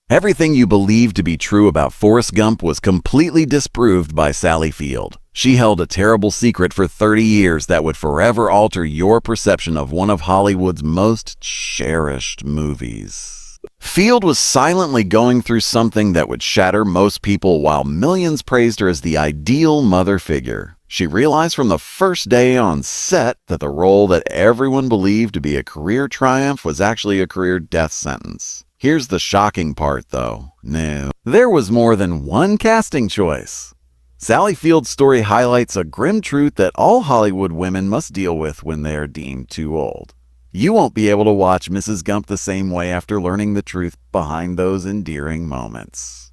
Everything you believed to be true about Forrest Gump was completely disproved by Sally Field. She held a terrible secret for 30 years that would forever alter your perception of one of Hollywood's most cherished movies. Field was silently going through something that would shatter most people while millions praised her as the ideal mother figure. She realized from the first day on set that the role that everyone believed to be a career triumph was actually a career death sentence. Here's the shocking part, though. No, there was more than one casting choice. Sally Field's story highlights a grim truth that all Hollywood women must deal with when they are deemed too old. You won't be able to watch Mrs. Gump the same way after learning the truth behind those endearing moments.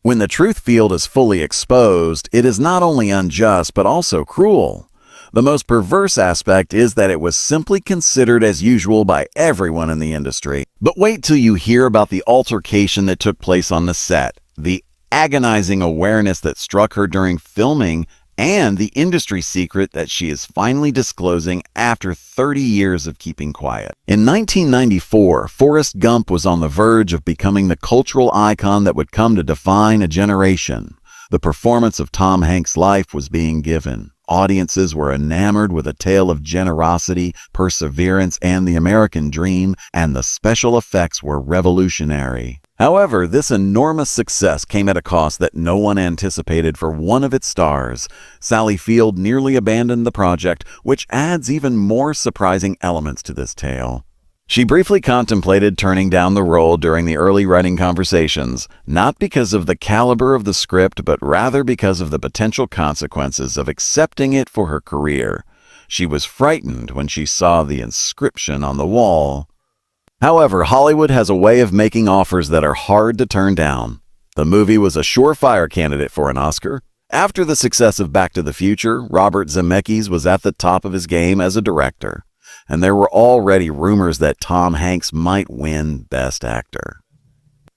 When the truth field is fully exposed, it is not only unjust but also cruel. The most perverse aspect is that it was simply considered as usual by everyone in the industry. But wait till you hear about the altercation that took place on the set, the agonizing awareness that struck her during filming, and the industry secret that she is finally disclosing after 30 years of keeping quiet. In 1994, Forrest Gump was on the verge of becoming the cultural icon that would come to define a generation. The performance of Tom Hanks' life was being given. Audiences were enamored with a tale of generosity, perseverance, and the American dream, and the special effects were revolutionary. However, this enormous success came at a cost that no one anticipated for one of its stars. Sally Field nearly abandoned the project, which adds even more surprising elements to this tale. She briefly contemplated turning down the role during the early writing conversations, not because of the caliber of the script, but rather because of the potential consequences of accepting it for her career. She was frightened when she saw the inscription on the wall. However, Hollywood has a way of making offers that are hard to turn down. The movie was a surefire candidate for an Oscar. After the success of Back to the Future, Robert Zemeckis was at the top of his game as a director, and there were already rumors that Tom Hanks might win Best Actor.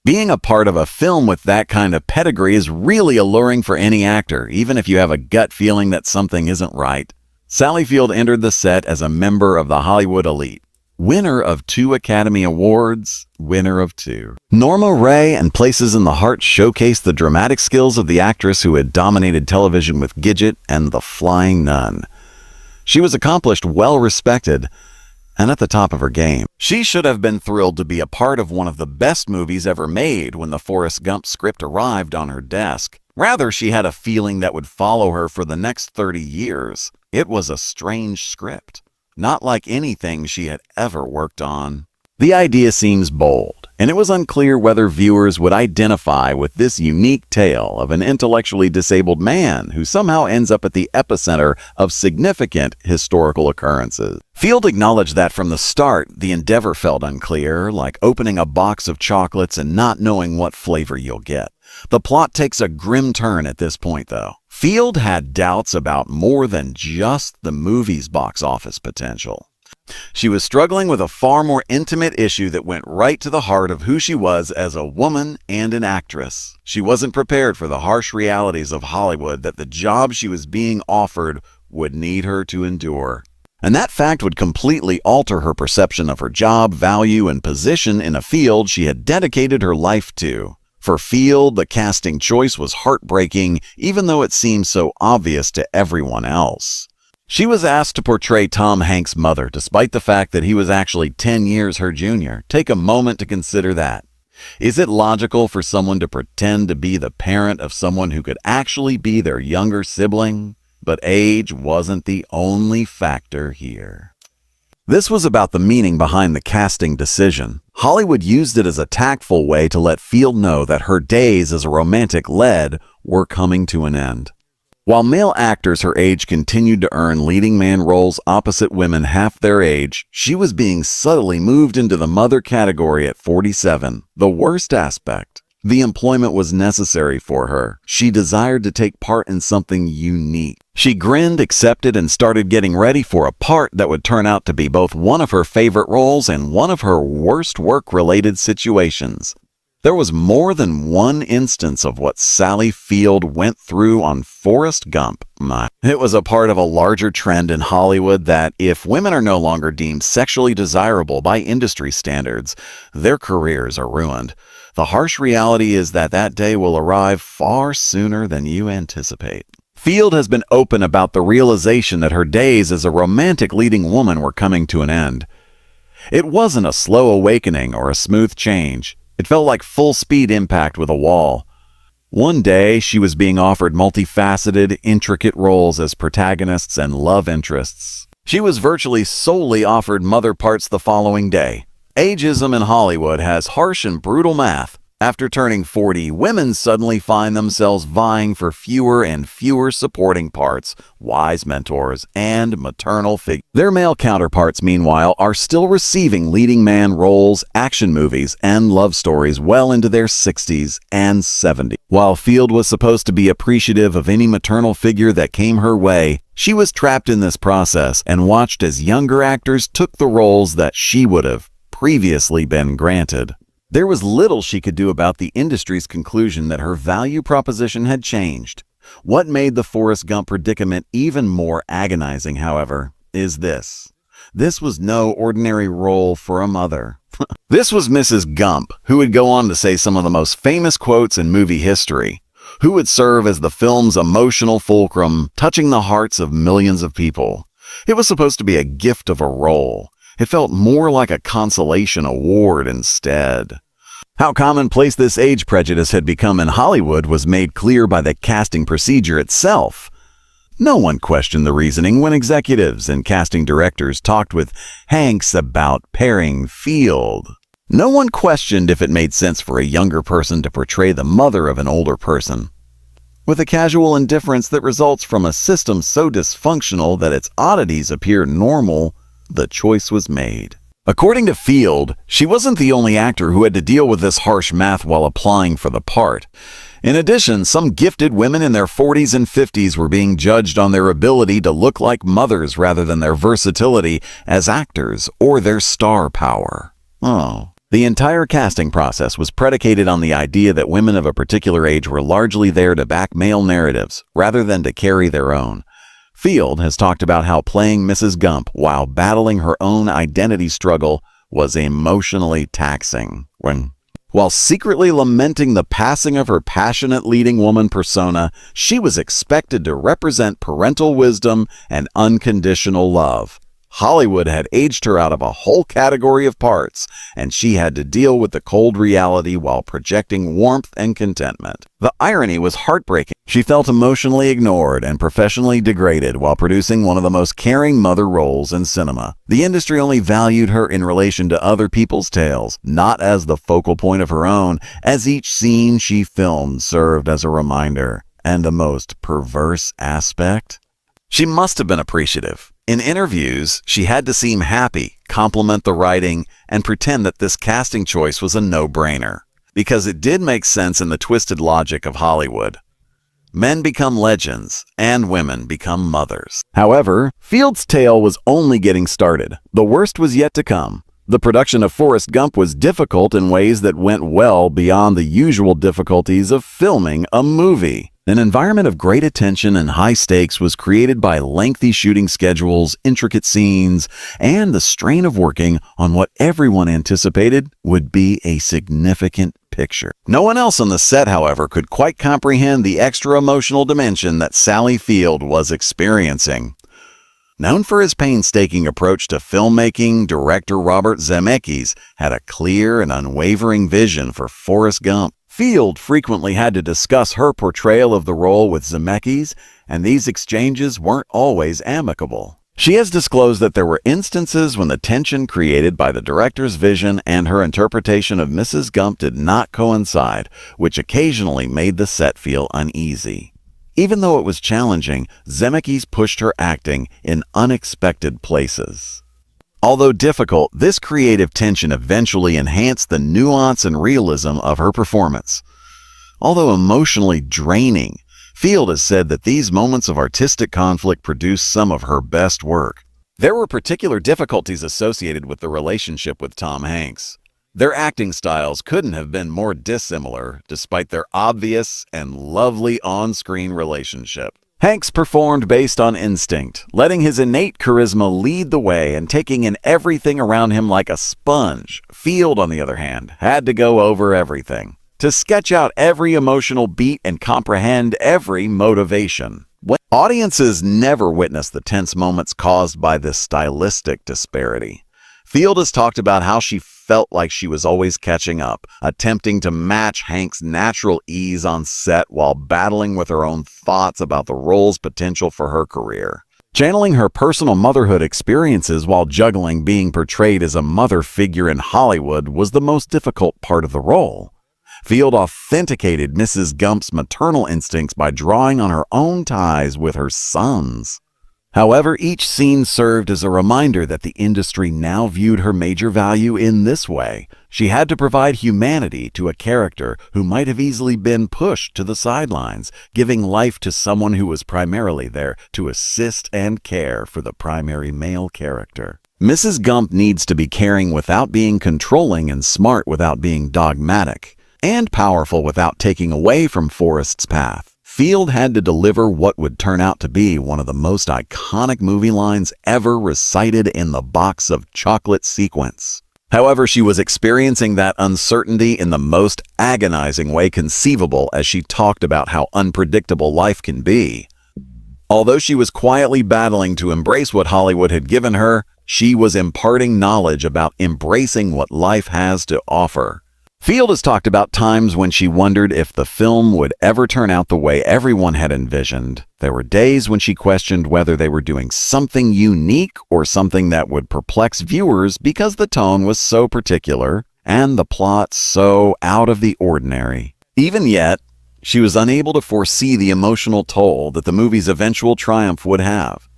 Being a part of a film with that kind of pedigree is really alluring for any actor, even if you have a gut feeling that something isn't right. Sally Field entered the set as a member of the Hollywood elite. Winner of 2 Academy Awards, winner of 2. Norma Ray and Places in the Heart showcased the dramatic skills of the actress who had dominated television with Gidget and The Flying Nun. She was accomplished, well-respected, and at the top of her game. She should have been thrilled to be a part of one of the best movies ever made when the Forrest Gump script arrived on her desk. Rather, she had a feeling that would follow her for the next 30 years. It was a strange script, not like anything she had ever worked on. The idea seems bold, and it was unclear whether viewers would identify with this unique tale of an intellectually disabled man who somehow ends up at the epicenter of significant historical occurrences. Field acknowledged that from the start, the endeavor felt unclear, like opening a box of chocolates and not knowing what flavor you'll get. The plot takes a grim turn at this point, though. Field had doubts about more than just the movie's box office potential. She was struggling with a far more intimate issue that went right to the heart of who she was as a woman and an actress. She wasn't prepared for the harsh realities of Hollywood that the job she was being offered would need her to endure. And that fact would completely alter her perception of her job, value, and position in a field she had dedicated her life to. For Field, the casting choice was heartbreaking, even though it seemed so obvious to everyone else. She was asked to portray Tom Hanks' mother, despite the fact that he was actually 10 years her junior. Take a moment to consider that. Is it logical for someone to pretend to be the parent of someone who could actually be their younger sibling? But age wasn't the only factor here. This was about the meaning behind the casting decision. Hollywood used it as a tactful way to let Field know that her days as a romantic lead were coming to an end. While male actors her age continued to earn leading man roles opposite women half their age, she was being subtly moved into the mother category at 47. The worst aspect: the employment was necessary for her. She desired to take part in something unique. She grinned, accepted, and started getting ready for a part that would turn out to be both one of her favorite roles and one of her worst work-related situations. There was more than one instance of what Sally Field went through on Forrest Gump. It was a part of a larger trend in Hollywood that if women are no longer deemed sexually desirable by industry standards, their careers are ruined. the harsh reality is that that day will arrive far sooner than you anticipate. Field has been open about the realization that her days as a romantic leading woman were coming to an end. It wasn't a slow awakening or a smooth change. It felt like full-speed impact with a wall. One day, she was being offered multifaceted, intricate roles as protagonists and love interests. She was virtually solely offered mother parts the following day. Ageism in Hollywood has harsh and brutal math. After turning 40, women suddenly find themselves vying for fewer and fewer supporting parts, wise mentors, and maternal figures. Their male counterparts, meanwhile, are still receiving leading man roles, action movies, and love stories well into their 60s and 70s. While Field was supposed to be appreciative of any maternal figure that came her way, she was trapped in this process and watched as younger actors took the roles that she would have previously been granted. There was little she could do about the industry's conclusion that her value proposition had changed. What made the Forrest Gump predicament even more agonizing, however, is this. This was no ordinary role for a mother. This was Mrs. Gump, who would go on to say some of the most famous quotes in movie history, who would serve as the film's emotional fulcrum, touching the hearts of millions of people. It was supposed to be a gift of a role. It felt more like a consolation award instead. How commonplace this age prejudice had become in Hollywood was made clear by the casting procedure itself. No one questioned the reasoning when executives and casting directors talked with Hanks about pairing Field. No one questioned if it made sense for a younger person to portray the mother of an older person. With a casual indifference that results from a system so dysfunctional that its oddities appear normal, the choice was made. According to Field, she wasn't the only actor who had to deal with this harsh math while applying for the part. In addition, some gifted women in their 40s and 50s were being judged on their ability to look like mothers rather than their versatility as actors or their star power. The entire casting process was predicated on the idea that women of a particular age were largely there to back male narratives rather than to carry their own. Field has talked about how playing Mrs. Gump while battling her own identity struggle was emotionally taxing. While secretly lamenting the passing of her passionate leading woman persona, she was expected to represent parental wisdom and unconditional love. Hollywood had aged her out of a whole category of parts, and she had to deal with the cold reality while projecting warmth and contentment. The irony was heartbreaking. She felt emotionally ignored and professionally degraded while producing one of the most caring mother roles in cinema. The industry only valued her in relation to other people's tales, not as the focal point of her own, as each scene she filmed served as a reminder. And the most perverse aspect? She must have been appreciative. In interviews, she had to seem happy, compliment the writing, and pretend that this casting choice was a no-brainer. Because it did make sense in the twisted logic of Hollywood. Men become legends, and women become mothers. However, Field's tale was only getting started. The worst was yet to come. The production of Forrest Gump was difficult in ways that went well beyond the usual difficulties of filming a movie. An environment of great attention and high stakes was created by lengthy shooting schedules, intricate scenes, and the strain of working on what everyone anticipated would be a significant picture. No one else on the set, however, could quite comprehend the extra emotional dimension that Sally Field was experiencing. Known for his painstaking approach to filmmaking, director Robert Zemeckis had a clear and unwavering vision for Forrest Gump. Field frequently had to discuss her portrayal of the role with Zemeckis, and these exchanges weren't always amicable. She has disclosed that there were instances when the tension created by the director's vision and her interpretation of Mrs. Gump did not coincide, which occasionally made the set feel uneasy. Even though it was challenging, Zemeckis pushed her acting in unexpected places. Although difficult, this creative tension eventually enhanced the nuance and realism of her performance. Although emotionally draining, Field has said that these moments of artistic conflict produced some of her best work. There were particular difficulties associated with the relationship with Tom Hanks. Their acting styles couldn't have been more dissimilar, despite their obvious and lovely on-screen relationship. Hanks performed based on instinct, letting his innate charisma lead the way and taking in everything around him like a sponge. Field, on the other hand, had to go over everything, to sketch out every emotional beat and comprehend every motivation. Audiences never witnessed the tense moments caused by this stylistic disparity. Field has talked about how she felt like she was always catching up, attempting to match Hank's natural ease on set while battling with her own thoughts about the role's potential for her career. Channeling her personal motherhood experiences while juggling being portrayed as a mother figure in Hollywood was the most difficult part of the role. Field authenticated Mrs. Gump's maternal instincts by drawing on her own ties with her sons. However, each scene served as a reminder that the industry now viewed her major value in this way. She had to provide humanity to a character who might have easily been pushed to the sidelines, giving life to someone who was primarily there to assist and care for the primary male character. Mrs. Gump needs to be caring without being controlling and smart without being dogmatic, and powerful without taking away from Forrest's path. Field had to deliver what would turn out to be one of the most iconic movie lines ever recited in the box of chocolate sequence. However, she was experiencing that uncertainty in the most agonizing way conceivable as she talked about how unpredictable life can be. Although she was quietly battling to embrace what Hollywood had given her, she was imparting knowledge about embracing what life has to offer. Field has talked about times when she wondered if the film would ever turn out the way everyone had envisioned. There were days when she questioned whether they were doing something unique or something that would perplex viewers because the tone was so particular and the plot so out of the ordinary. Even yet, she was unable to foresee the emotional toll that the movie's eventual triumph would have.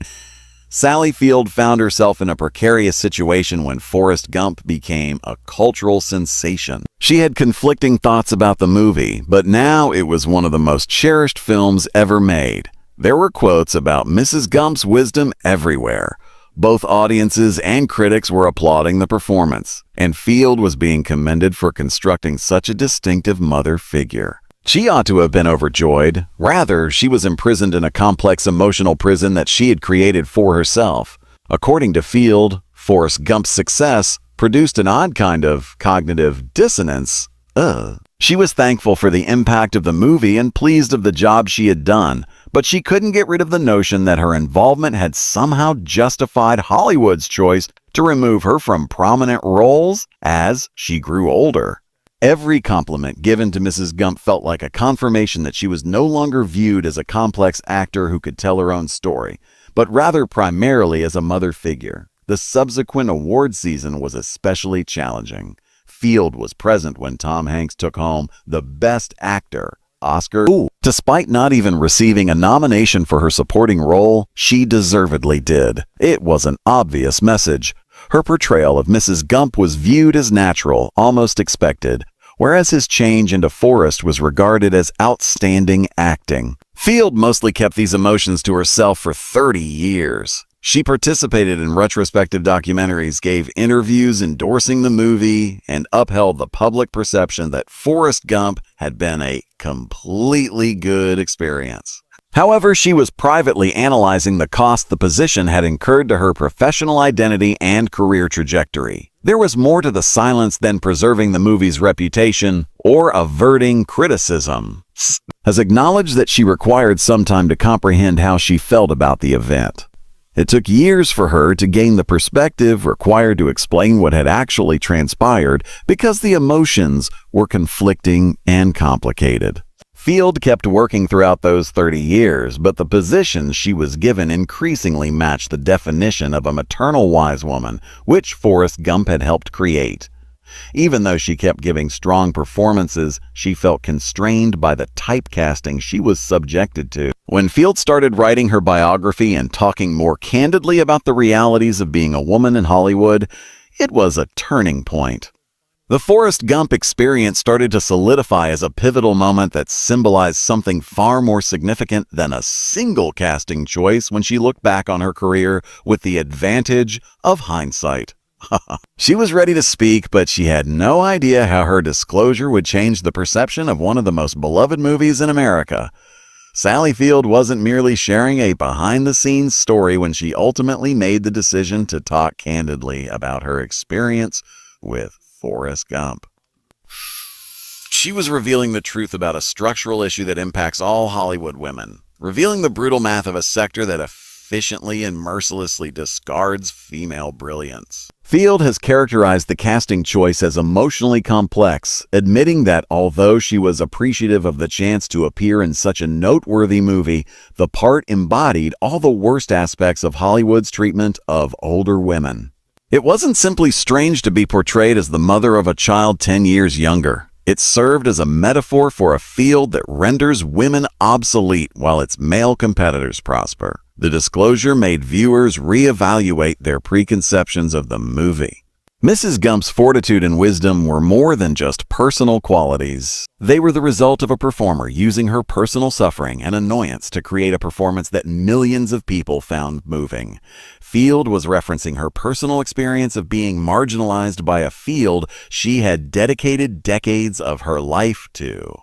Sally Field found herself in a precarious situation when Forrest Gump became a cultural sensation. She had conflicting thoughts about the movie, but now it was one of the most cherished films ever made. There were quotes about Mrs. Gump's wisdom everywhere. Both audiences and critics were applauding the performance, and Field was being commended for constructing such a distinctive mother figure. She ought to have been overjoyed. Rather, she was imprisoned in a complex emotional prison that she had created for herself. According to Field, Forrest Gump's success produced an odd kind of cognitive dissonance. She was thankful for the impact of the movie and pleased of the job she had done, but she couldn't get rid of the notion that her involvement had somehow justified Hollywood's choice to remove her from prominent roles as she grew older. Every compliment given to Mrs. Gump felt like a confirmation that she was no longer viewed as a complex actor who could tell her own story, but rather primarily as a mother figure. The subsequent award season was especially challenging. Field was present when Tom Hanks took home the Best Actor Oscar. Despite not even receiving a nomination for her supporting role, she deservedly did. It was an obvious message. Her portrayal of Mrs. Gump was viewed as natural, almost expected, whereas his change into Forrest was regarded as outstanding acting. Field mostly kept these emotions to herself for 30 years. She participated in retrospective documentaries, gave interviews endorsing the movie, and upheld the public perception that Forrest Gump had been a completely good experience. However, she was privately analyzing the cost the position had incurred to her professional identity and career trajectory. There was more to the silence than preserving the movie's reputation or averting criticism. Has acknowledged that she required some time to comprehend how she felt about the event. It took years for her to gain the perspective required to explain what had actually transpired because the emotions were conflicting and complicated. Field kept working throughout those 30 years, but the positions she was given increasingly matched the definition of a maternal wise woman, which Forrest Gump had helped create. Even though she kept giving strong performances, she felt constrained by the typecasting she was subjected to. When Field started writing her biography and talking more candidly about the realities of being a woman in Hollywood, it was a turning point. The Forrest Gump experience started to solidify as a pivotal moment that symbolized something far more significant than a single casting choice when she looked back on her career with the advantage of hindsight. She was ready to speak, but she had no idea how her disclosure would change the perception of one of the most beloved movies in America. Sally Field wasn't merely sharing a behind-the-scenes story when she ultimately made the decision to talk candidly about her experience with Forrest Gump. She was revealing the truth about a structural issue that impacts all Hollywood women, revealing the brutal math of a sector that efficiently and mercilessly discards female brilliance. Field has characterized the casting choice as emotionally complex, admitting that although she was appreciative of the chance to appear in such a noteworthy movie, the part embodied all the worst aspects of Hollywood's treatment of older women. It wasn't simply strange to be portrayed as the mother of a child 10 years younger. It served as a metaphor for a field that renders women obsolete while its male competitors prosper. The disclosure made viewers reevaluate their preconceptions of the movie. Mrs. Gump's fortitude and wisdom were more than just personal qualities. They were the result of a performer using her personal suffering and annoyance to create a performance that millions of people found moving. Field was referencing her personal experience of being marginalized by a field she had dedicated decades of her life to.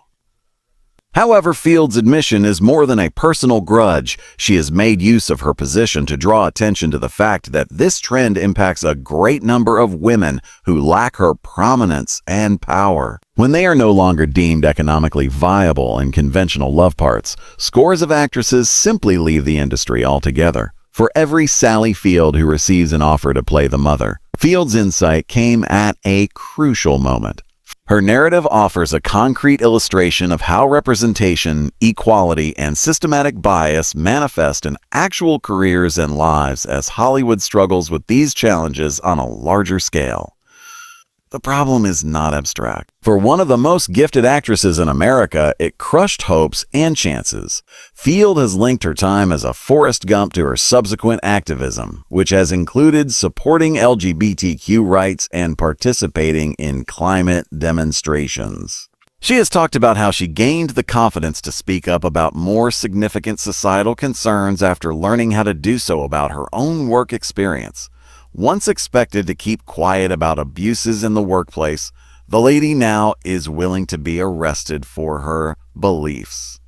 However, Field's admission is more than a personal grudge. She has made use of her position to draw attention to the fact that this trend impacts a great number of women who lack her prominence and power. When they are no longer deemed economically viable in conventional love parts, scores of actresses simply leave the industry altogether. For every Sally Field who receives an offer to play the mother, Field's insight came at a crucial moment. Her narrative offers a concrete illustration of how representation, equality, and systematic bias manifest in actual careers and lives as Hollywood struggles with these challenges on a larger scale. The problem is not abstract. For one of the most gifted actresses in America, it crushed hopes and chances. Field has linked her time as a Forrest Gump to her subsequent activism, which has included supporting LGBTQ rights and participating in climate demonstrations. She has talked about how she gained the confidence to speak up about more significant societal concerns after learning how to do so about her own work experience. Once expected to keep quiet about abuses in the workplace, the lady now is willing to be arrested for her beliefs.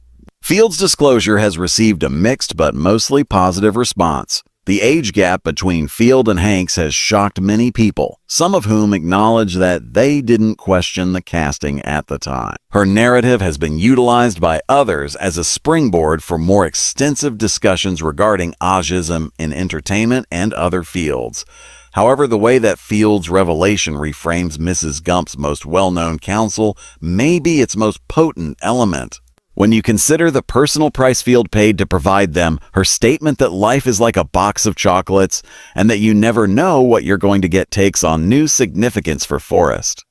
Field's disclosure has received a mixed but mostly positive response. The age gap between Field and Hanks has shocked many people, some of whom acknowledge that they didn't question the casting at the time. Her narrative has been utilized by others as a springboard for more extensive discussions regarding ageism in entertainment and other fields. However, the way that Field's revelation reframes Mrs. Gump's most well-known counsel may be its most potent element. When you consider the personal price Field paid to provide them, her statement that life is like a box of chocolates and that you never know what you're going to get takes on new significance for Forrest.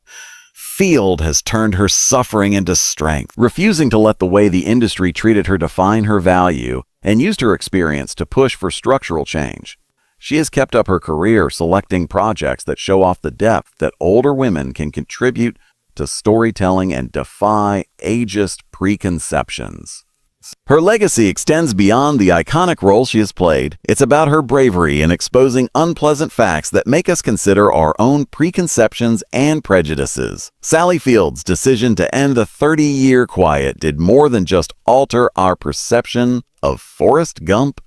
Field has turned her suffering into strength, refusing to let the way the industry treated her define her value, and used her experience to push for structural change. She has kept up her career selecting projects that show off the depth that older women can contribute to storytelling and defy ageist preconceptions. Her legacy extends beyond the iconic role she has played. It's about her bravery in exposing unpleasant facts that make us consider our own preconceptions and prejudices. Sally Field's decision to end the 30-year quiet did more than just alter our perception of Forrest Gump.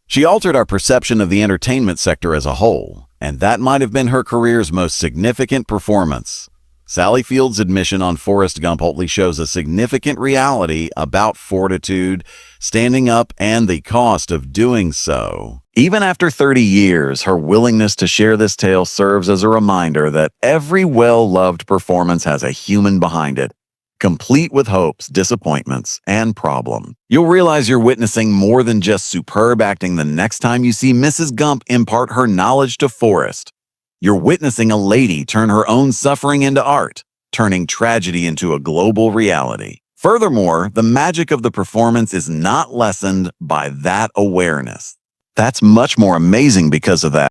She altered our perception of the entertainment sector as a whole, and that might have been her career's most significant performance. Sally Field's admission on Forrest Gump hopefully shows a significant reality about fortitude, standing up, and the cost of doing so. Even after 30 years, her willingness to share this tale serves as a reminder that every well-loved performance has a human behind it, complete with hopes, disappointments, and problems. You'll realize you're witnessing more than just superb acting the next time you see Mrs. Gump impart her knowledge to Forrest. You're witnessing a lady turn her own suffering into art, turning tragedy into a global reality. Furthermore, the magic of the performance is not lessened by that awareness. That's much more amazing because of that.